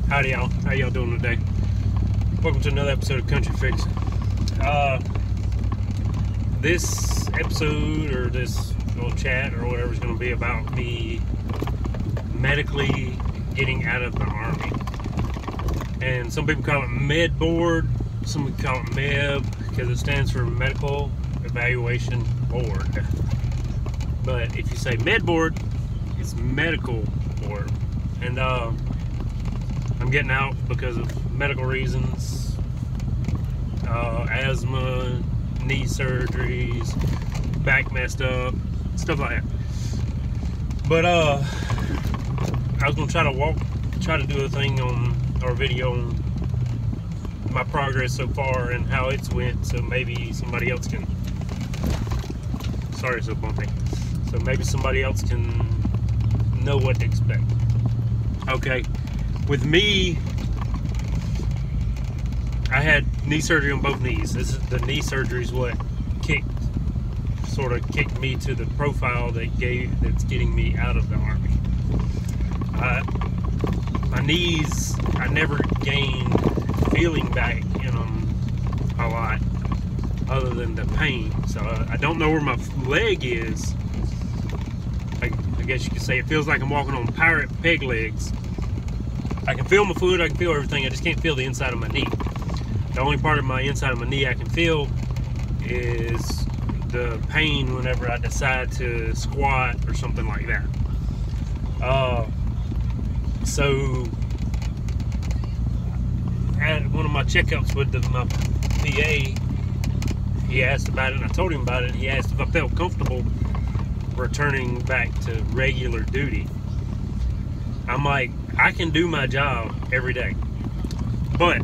Howdy y'all, how y'all doing today? Welcome to another episode of Country Fix. This episode, or this little chat or whatever, is going to be about me medically getting out of the Army. And some people call it MEB board, some people call it MEB because it stands for Medical Evaluation Board. But if you say MEB board, it's medical board. And I'm getting out because of medical reasons, asthma, knee surgeries, back messed up, stuff like that. But I was gonna try to do a thing on our video on my progress so far and how it's went, so maybe somebody else can. Sorry, it's so bumpy. So maybe somebody else can know what to expect. Okay, with me, I had knee surgery on both knees. The knee surgery is what sort of kicked me to the profile that's getting me out of the Army. My knees, I never gained feeling back in them a lot, other than the pain. So I don't know where my leg is. I guess you could say it feels like I'm walking on pirate peg legs. I can feel my foot, I can feel everything, I just can't feel the inside of my knee. The only part of my inside of my knee I can feel is the pain whenever I decide to squat or something like that. So at one of my checkups with my PA, he asked about it and I told him about it. He asked if I felt comfortable returning back to regular duty. I'm like, I can do my job every day, but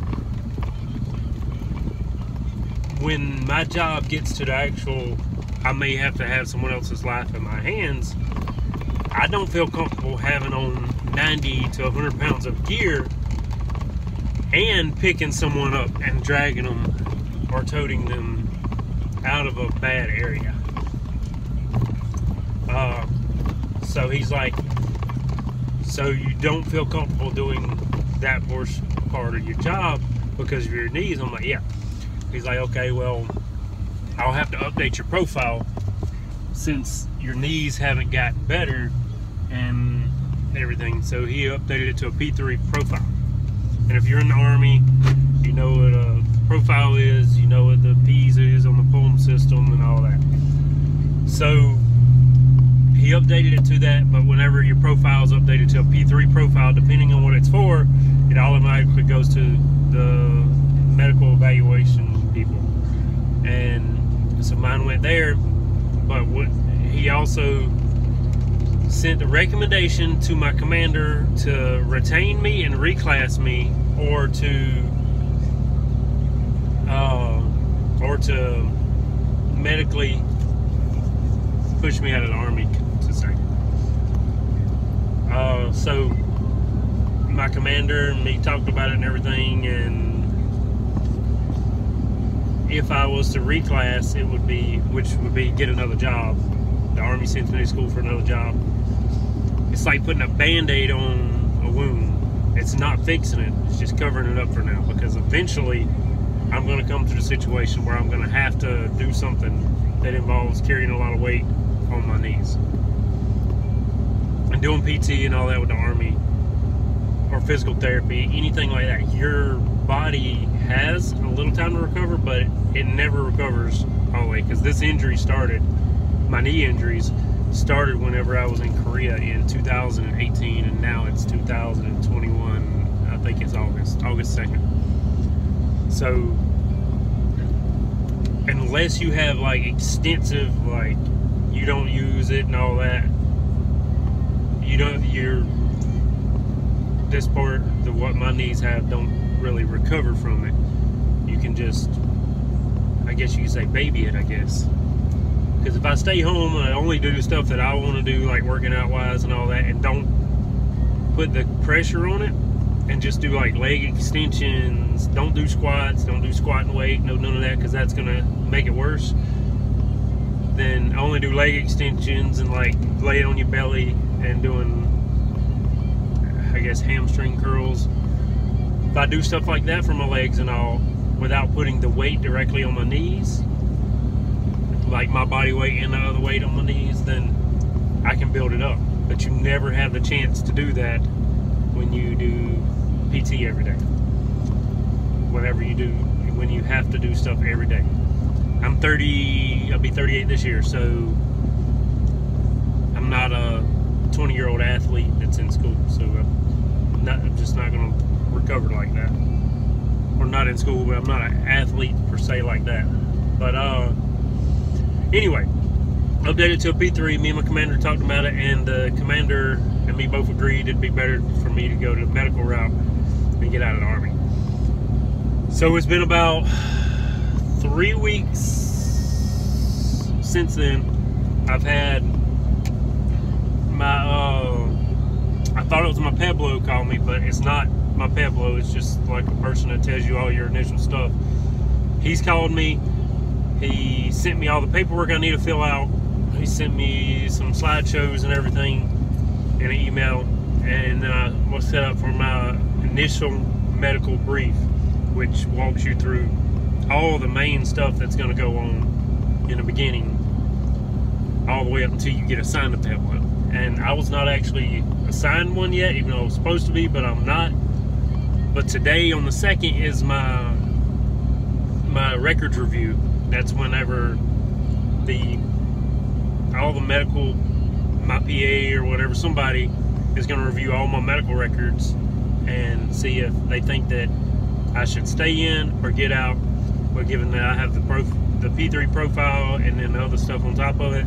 when my job gets to the actual, I may have to have someone else's life in my hands, I don't feel comfortable having on 90 to 100 pounds of gear and picking someone up and dragging them or toting them out of a bad area. So he's like, so you don't feel comfortable doing that part of your job because of your knees? I'm like, yeah. He's like, okay, well, I'll have to update your profile since your knees haven't gotten better and everything. So he updated it to a P3 profile. And if you're in the Army, you know what a profile is, you know what the P's is on the PULM system and all that. So he updated it to that, but whenever your profile is updated to a P3 profile, depending on what it's for, it automatically goes to the medical evaluation people. And so mine went there, but he also sent a recommendation to my commander to retain me and reclass me, or to medically push me out of the Army, to say. So my commander and me talked about it and everything, and if I was to reclass, which would be get another job. The Army sends me to school for another job. It's like putting a Band-Aid on a wound. It's not fixing it, it's just covering it up for now, because eventually I'm going to come to the situation where I'm going to have to do something that involves carrying a lot of weight on my knees. And doing PT and all that with the Army, or physical therapy, anything like that, your body has a little time to recover, but it never recovers all the way, because this injury started, my knee injuries started whenever I was in Korea in 2018, and now it's 2021. I think it's August 2nd. So unless you have like extensive, like you don't use it and all that, this part, what my knees have, don't really recover from it. You can just, I guess you could say, baby it, I guess. Because if I stay home and I only do the stuff that I want to do, like working out wise and all that, and don't put the pressure on it, and just do like leg extensions, don't do squats, don't do squatting weight, none of that, because that's going to make it worse, then only do leg extensions and like lay it on your belly and doing, I guess, hamstring curls if I do stuff like that for my legs and all, without putting the weight directly on my knees, like my body weight and the other weight on my knees, then I can build it up. But you never have the chance to do that when you do PT every day. Whatever you do, when you have to do stuff every day. I'm 30, I'll be 38 this year, so I'm not a 20-year-old athlete that's in school, so I'm just not going to recover like that. Or not in school, but I'm not an athlete per se like that. But anyway, updated to a P3. Me and my commander talked about it, and the commander and me both agreed it'd be better for me to go to the medical route and get out of the Army. So it's been about 3 weeks since then. I've had my I thought it was my Pueblo call me, but it's not my Pueblo. It's just like a person that tells you all your initial stuff. He's called me. He sent me all the paperwork I need to fill out. He sent me some slideshows and everything in an email, and I was set up for my initial medical brief, which walks you through all the main stuff that's going to go on in the beginning, all the way up until you get assigned a Pueblo. And I was not actually assigned one yet, even though I was supposed to be, but I'm not. But today on the 2nd is my records review. That's whenever all the medical, my PA or whatever, somebody is going to review all my medical records and see if they think that I should stay in or get out. But given that I have the P3 profile and then the other stuff on top of it,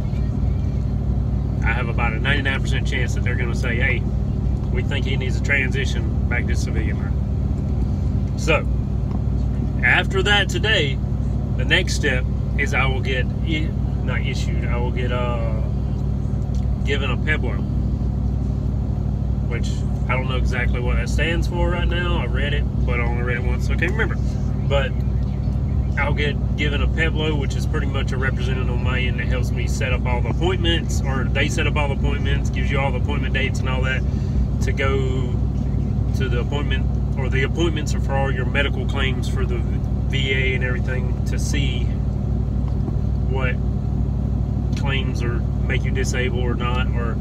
I have about a 99% chance that they're going to say, hey, we think he needs a transition back to civilian life. So, after that today, the next step is I will get, not issued, I will get given a Pueblo, which I don't know exactly what that stands for right now. I read it, but I only read it once, so I can't remember. But I'll get given a Pueblo, which is pretty much a representative on my end that helps me set up all the appointments, or they set up all the appointments, gives you all the appointment dates and all that to go to the appointment, or the appointments are for all your medical claims for the VA and everything, to see what claims or make you disabled or not, or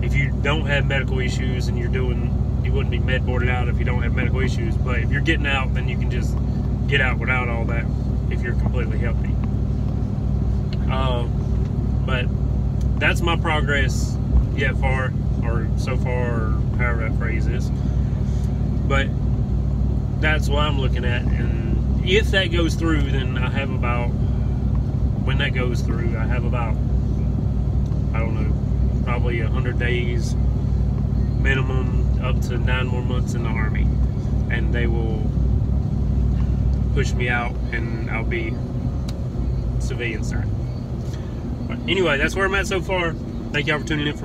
if you don't have medical issues and you wouldn't be med boarded out if you don't have medical issues. But if you're getting out, then you can just get out without all that if you're completely healthy. But that's my progress yet far, or so far, or however that phrase is. But that's what I'm looking at, and if that goes through, then I have about, when that goes through, I have about, I don't know, probably 100 days minimum, up to 9 more months in the Army, and they will push me out and I'll be civilian side. But anyway, that's where I'm at so far. Thank y'all for tuning in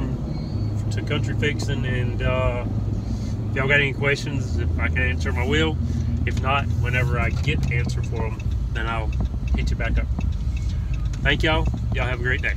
to Country Fixing, and if y'all got any questions, if I can answer them, I will. If not, whenever I get the answer for them, then I'll hit you back up. Thank y'all. Y'all have a great day.